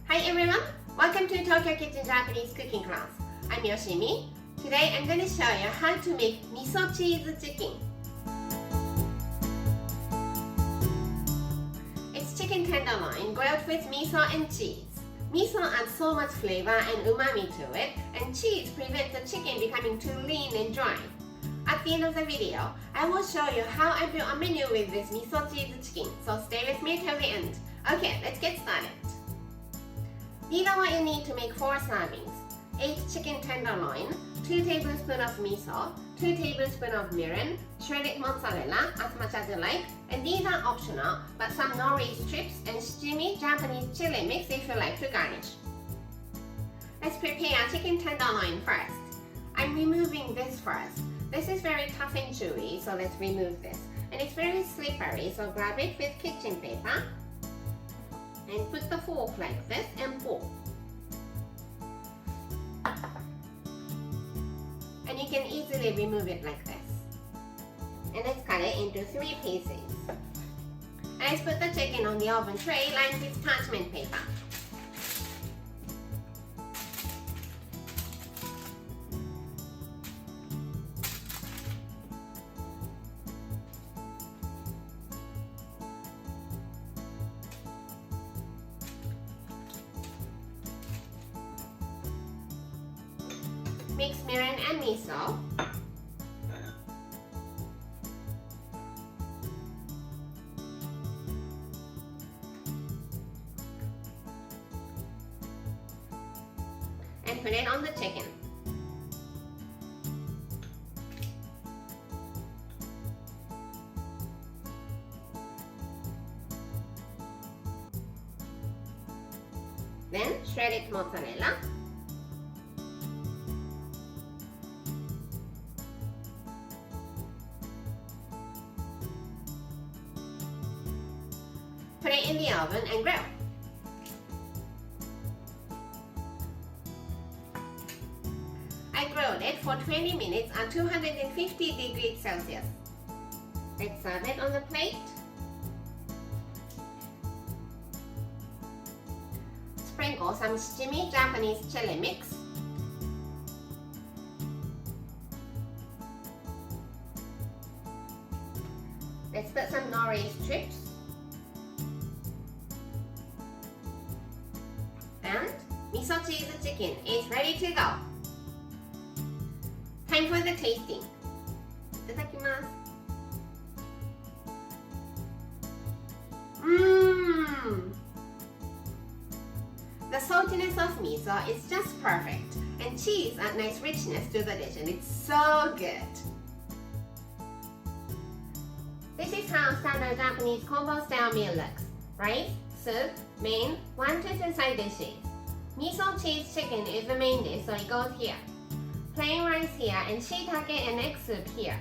Hi everyone! Welcome to Tokyo Kitchen Japanese cooking class. I'm Yoshimi. Today I'm going to show you how to make miso cheese chicken. It's chicken tenderloin grilled with miso and cheese. Miso adds so much flavor and umami to it, and cheese prevents the chicken becoming too lean and dry. At the end of the video, I will show you how I built a menu with this miso cheese chicken, so stay with me till the end. Okay, let's get started. These are what you need to make 4 servings. 8 chicken tenderloin, 2 tablespoons of miso, 2 tablespoons of mirin, shredded mozzarella, as much as you like, and these are optional, but some nori strips and steamy Japanese chili mix if you like to garnish. Let's prepare chicken tenderloin first. I'm removing this first. This is very tough and chewy, so let's remove this. And it's very slippery, so grab it with kitchen paper and put the fork like this and pull. And you can easily remove it like this. And let's cut it into 3 pieces. And let's put the chicken on the oven tray lined with parchment paper. Mix mirin and miso. And put it on the chicken. Then shredded mozzarella. Put it in the oven and grill. I grilled it for 20 minutes at 250 degrees Celsius. Let's serve it on the plate. Sprinkle some steamy Japanese chili mix. Let's put some nori strips. And miso cheese chicken is ready to go. Time for the tasting. いただきます。The saltiness of miso is just perfect, and cheese adds nice richness to the dish, and it's so good. This is how standard Japanese combo style meal looks. Rice, soup, main, 1 to 2 side dishes. Miso cheese chicken is the main dish, so it goes here. Plain rice here, and shiitake and egg soup here.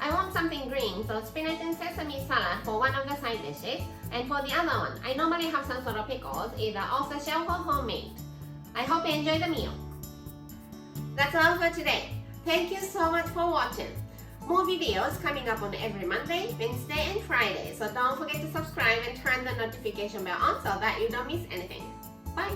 I want something green, so spinach and sesame salad for one of the side dishes, and for the other one, I normally have some sort of pickles, either off the shelf or homemade. I hope you enjoy the meal. That's all for today. Thank you so much for watching. More videos coming up on every Monday, Wednesday, and Friday, so don't forget to subscribe and turn the notification bell on so that you don't miss anything. Bye!